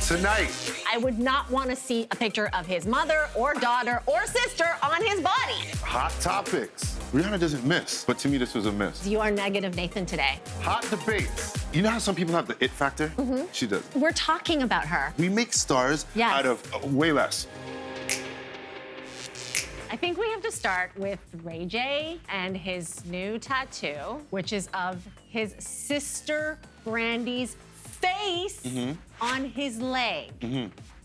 Tonight. I would not want to see a picture of his mother or daughter or sister on his body. Hot topics. Rihanna doesn't miss, but to me, this was a miss. You are negative, Nathan, today. Hot debates. You know how some people have the it factor? She does. We're talking about her. We make stars out of way less. I think we have to start with Ray J and his new tattoo, which is of his sister Brandy's face on his leg.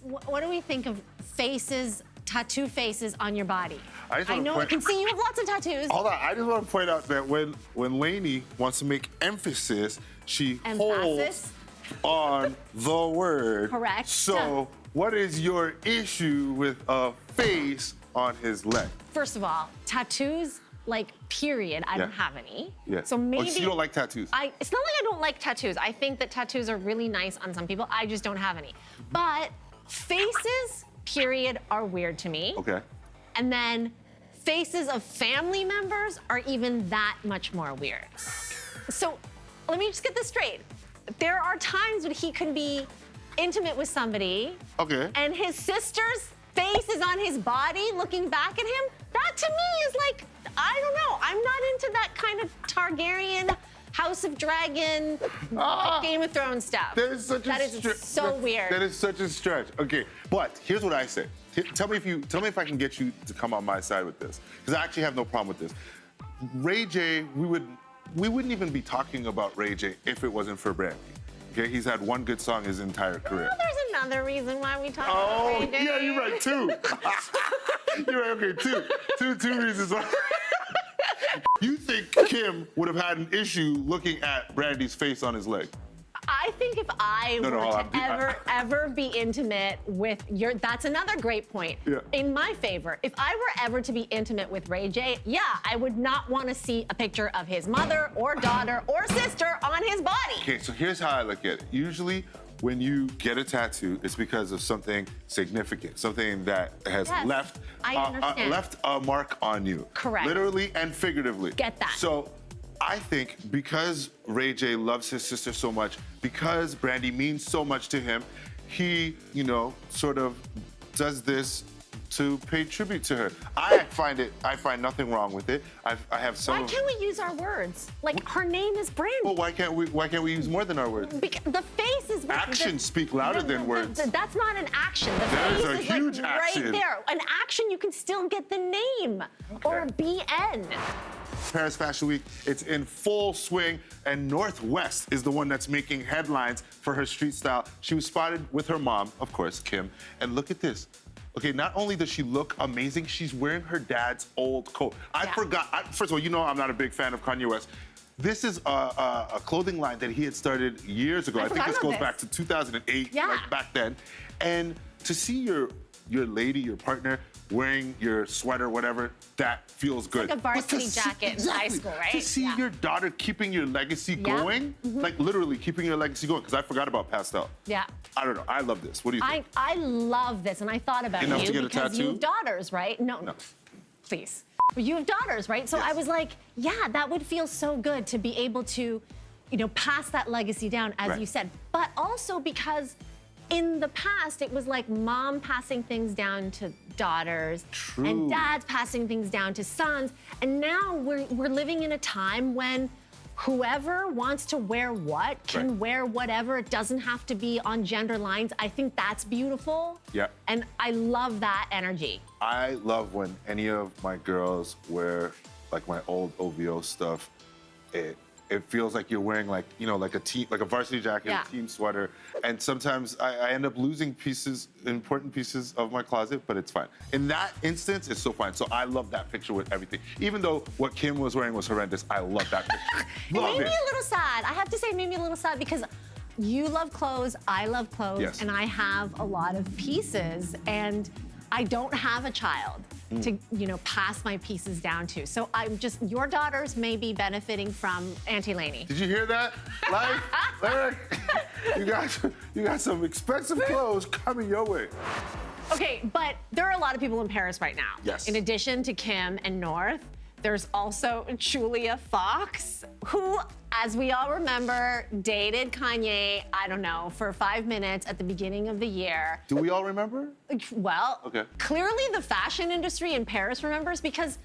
What do we think of faces, tattoo faces on your body? I know I can see you have lots of tattoos. Hold on, I just want to point out that when Lainey wants to make emphasis, she holds on the word. Correct. So what is your issue with a face on his leg? First of all, tattoos, like, period, I don't have any. So Oh, maybe... so you don't like tattoos? It's not like I don't like tattoos. I think that tattoos are really nice on some people. I just don't have any. But faces, period, are weird to me. Okay. And then faces of family members are even that much more weird. So let me just get this straight. There are times when he can be intimate with somebody, and his sister's face is on his body looking back at him. That to me is like, I don't know. I'm not into that kind of Targaryen, House of Dragon, Game of Thrones stuff. That is such a stretch. So weird. That is such a stretch. Okay, but here's what I say. Tell me if I can get you to come on my side with this, because I actually have no problem with this. Ray J, we wouldn't even be talking about Ray J if it wasn't for Brandy. Okay, he's had one good song his entire career. Well, there's another reason why we talk about Ray J. Yeah, you're right, two. You're right, okay, two reasons why. You think Kim would have had an issue looking at Brandy's face on his leg? I think if I were to ever be intimate with that's another great point. In my favor, if I were ever to be intimate with Ray J, I would not want to see a picture of his mother or daughter or sister on his body. Okay, so here's how I look at it. Usually, when you get a tattoo, it's because of something significant, something that has left a mark on you. Correct. Literally and figuratively. Get that. So I think because Ray J loves his sister so much, because Brandy means so much to him, he, sort of does this to pay tribute to her. I find nothing wrong with it. I have some. Why can't we use our words? Like, her name is Brandy. Well, why can't we use more than our words? Because the face is actions speak louder than words. That's not an action. The that face is a huge like action. Right there. An action, you can still get the name or BN. Paris Fashion Week, it's in full swing, and Northwest is the one that's making headlines for her street style. She was spotted with her mom, of course, Kim, and look at this. Okay, not only does she look amazing, she's wearing her dad's old coat. I forgot, first of all, I'm not a big fan of Kanye West. This is a clothing line that he had started years ago. I think this goes back to 2008, like back then. And to see your lady, your partner, wearing your sweater, whatever, that feels good. It's like a varsity jacket in high school, right? To see your daughter keeping your legacy going, like literally keeping your legacy going, because I forgot about pastel. I don't know, I love this. What do you think? I love this, and I thought about Enough you to get because a tattoo? you have daughters, right? No, please. But you have daughters, right? So I was like, that would feel so good to be able to, pass that legacy down, as you said. But also because in the past, it was like mom passing things down to daughters and dads passing things down to sons. And now we're living in a time when whoever wants to wear what can wear whatever. It doesn't have to be on gender lines. I think that's beautiful. And I love that energy. I love when any of my girls wear like my old OVO stuff. It feels like you're wearing like a varsity jacket, a team sweater. And sometimes I end up losing important pieces of my closet, but it's fine. In that instance, it's so fine. So I love that picture with everything. Even though what Kim was wearing was horrendous, I love that picture. It made me a little sad. I have to say it made me a little sad because you love clothes, I love clothes, and I have a lot of pieces, and I don't have a child to, pass my pieces down to. So your daughters may be benefiting from Auntie Lainey. Did you hear that? Lyric, you got some expensive clothes coming your way. Okay, but there are a lot of people in Paris right now. Yes. In addition to Kim and North, There's also Julia Fox, who, as we all remember, dated Kanye, I don't know, for 5 minutes at the beginning of the year. Do we all remember? Well, Okay. Clearly the fashion industry in Paris remembers because,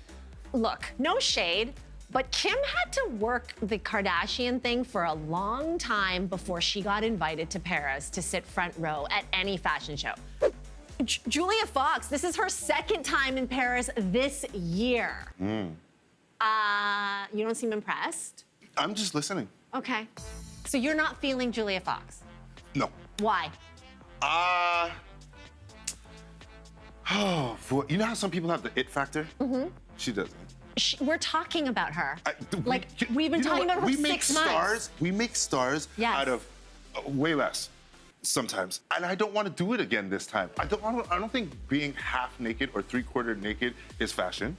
look, no shade, but Kim had to work the Kardashian thing for a long time before she got invited to Paris to sit front row at any fashion show. Julia Fox, this is her second time in Paris this year. You don't seem impressed. I'm just listening. Okay. So you're not feeling Julia Fox? No. Why? You know how some people have the it factor? Mm-hmm. She doesn't. We're talking about her. We've been you know talking what? about her for We make 6 months. We make stars Yes. out of way less sometimes, and I don't want to do it again this time. I don't think being half naked or 3/4 naked is fashion.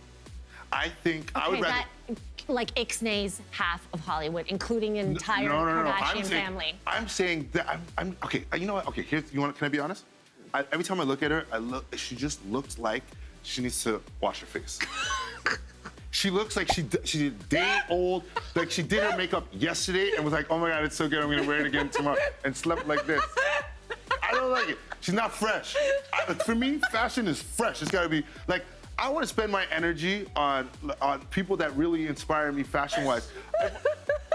I think I would rather. That, like ixnays half of Hollywood, incling the entire Kardashian family. I'm saying that I'm okay. You know what? Okay, can I be honest? Every time I look at her, she just looks like she needs to wash her face. She looks like she's a day old, like she did her makeup yesterday and was like, oh my God, it's so good, I'm gonna wear it again tomorrow, and slept like this. I don't like it. She's not fresh. For me, fashion is fresh. It's gotta be, like, I wanna spend my energy on people that really inspire me fashion-wise.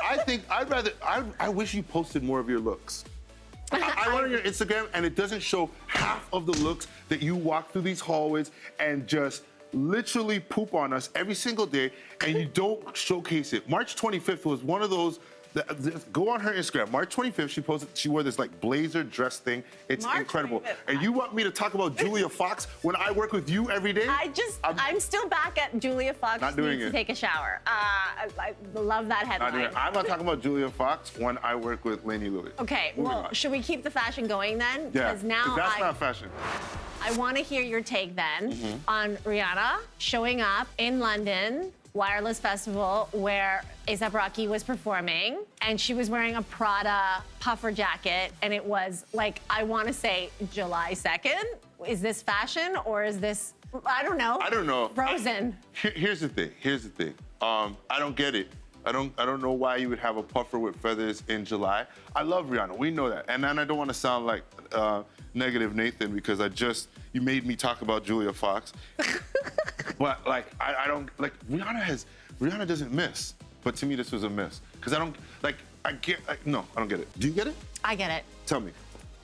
I wish you posted more of your looks. I went on your Instagram and it doesn't show half of the looks that you walk through these hallways and just literally poop on us every single day, and you don't showcase it. March 25th was one of those. Go on her Instagram. March 25th, she wore this like blazer dress thing. It's March incredible. 25th. And you want me to talk about Julia Fox when I work with you every day? I'm still back at Julia Fox Not doing needs to it. take a shower. I love that headline. I'm not talking about Julia Fox when I work with Lainey Lewis. Okay, Moving well, on. should we keep the fashion going then? Yeah, Because now that's not fashion. I want to hear your take then on Rihanna showing up in London Wireless Festival where A$AP Rocky was performing, and she was wearing a Prada puffer jacket, and it was like, I want to say July 2nd. Is this fashion or is this, I don't know. Frozen. Here's the thing. I don't get it. I don't know why you would have a puffer with feathers in July. I love Rihanna. We know that. And then I don't want to sound like negative Nathan because you made me talk about Julia Fox. But like I don't like Rihanna doesn't miss. But to me this was a miss because I don't get it. Do you get it? I get it. Tell me.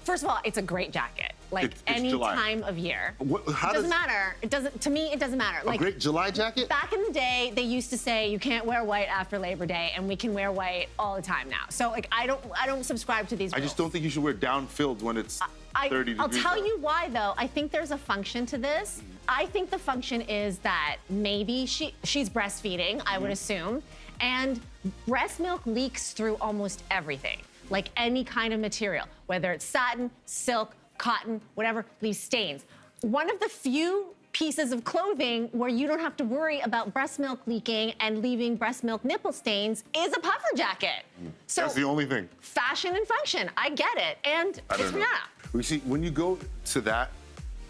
First of all, it's a great jacket. Like It's any July. time of year. How It doesn't matter. To me, it doesn't matter. A great July jacket? Back in the day, they used to say you can't wear white after Labor Day, and we can wear white all the time now. So like I don't subscribe to these rules. I just don't think you should wear down-filled when it's 30 degrees. I'll tell out. you why though. I think there's a function to this. I think the function is that maybe she's breastfeeding, I would assume, and breast milk leaks through almost everything, like any kind of material, whether it's satin, silk, cotton, whatever, leaves stains. One of the few pieces of clothing where you don't have to worry about breast milk leaking and leaving breast milk nipple stains is a puffer jacket. So That's the only thing. fashion and function, I get it, and it's Rihanna. We see when you go to that,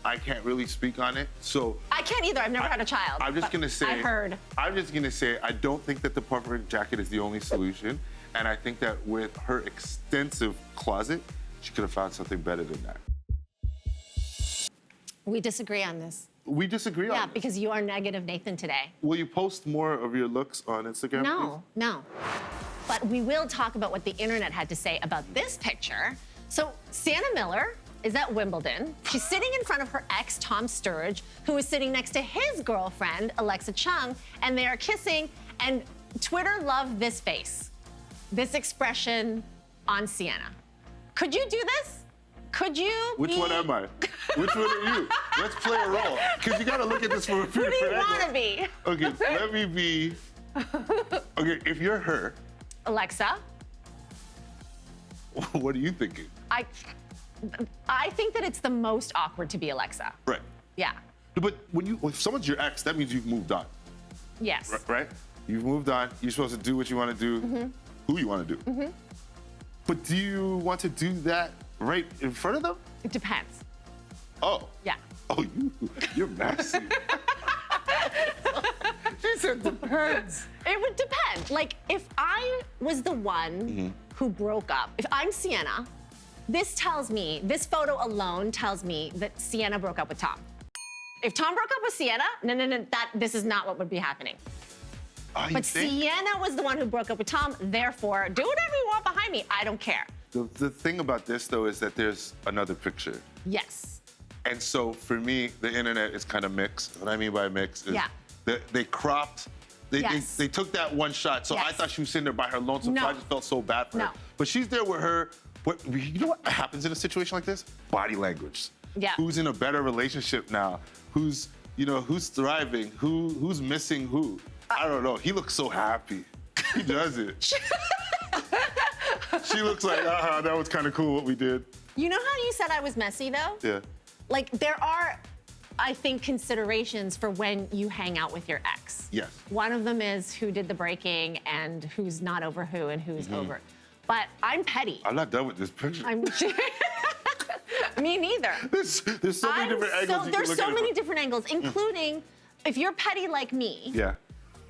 I can't really speak on it. So I can't either. I've never had a child. I'm just but gonna say. I heard. I'm just gonna say I don't think that the puffer jacket is the only solution, and I think that with her extensive closet, she could have found something better than that. We disagree on this. We disagree on Yeah, this. because you are negative Nathan today. Will you post more of your looks on Instagram? No. But we will talk about what the internet had to say about this picture. So Sienna Miller is at Wimbledon. She's sitting in front of her ex, Tom Sturridge, who is sitting next to his girlfriend, Alexa Chung, and they are kissing, and Twitter loved this face, this expression on Sienna. Could you do this? Could you Which one am I? Which one are you? Let's play a role. Because you gotta look at this from a few Who do you different want to angles. be? Okay, let me be. Okay, if you're her, Alexa? what are you thinking? I think that it's the most awkward to be Alexa. Right. Yeah. But if someone's your ex, that means you've moved on, Yes. right? You've moved on. You're supposed to do what you want to do, who you want to do. But do you want to do that right in front of them? It depends. Oh. Yeah. Oh, you're messy. She said said depends. It would depend. Like, if I was the one who broke up, if I'm Sienna, this photo alone tells me that Sienna broke up with Tom. If Tom broke up with Sienna, no, this is not what would be happening. But Sienna was the one who broke up with Tom, therefore, do whatever you want behind me. I don't care. The thing about this, though, is that there's another picture. Yes. And so, for me, the internet is kind of mixed. What I mean by mixed is they cropped, they took that one shot. So I thought she was sitting there by her lonesome, so I just felt so bad for her. But she's there with her. You know what happens in a situation like this? Body language. Yeah. Who's in a better relationship now? Who's thriving? Who's missing who? I don't know. He looks so happy. He does it. She looks like, that was kind of cool what we did. You know how you said I was messy, though? Yeah. Like, there are, I think, considerations for when you hang out with your ex. Yes. One of them is who did the breaking and who's not over who and who's over. But I'm petty. I'm not done with this picture. Me neither. There's so many different angles. There's so many different angles, including if you're petty like me. Yeah.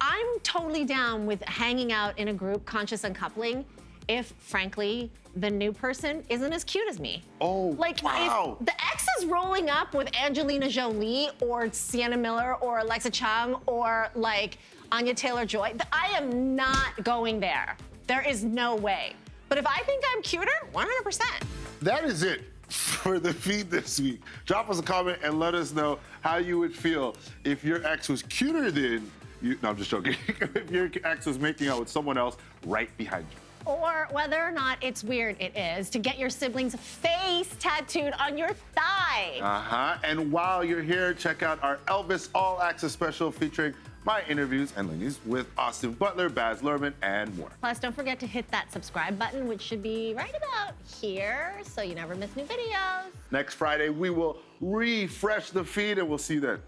I'm totally down with hanging out in a group, conscious uncoupling, if, frankly, the new person isn't as cute as me. Oh, like, wow. if the ex is rolling up with Angelina Jolie or Sienna Miller or Alexa Chung or, like, Anya Taylor-Joy, I am not going there. There is no way. But if I think I'm cuter, 100%. That is it for the feed this week. Drop us a comment and let us know how you would feel if your ex was cuter than you. No, I'm just joking. If your ex was making out with someone else right behind you. Or whether or not it's weird it is to get your sibling's face tattooed on your thigh. And while you're here, check out our Elvis All Access special featuring my interviews and Lainey's with Austin Butler, Baz Luhrmann, and more. Plus, don't forget to hit that subscribe button, which should be right about here, so you never miss new videos. Next Friday, we will refresh the feed, and we'll see you then.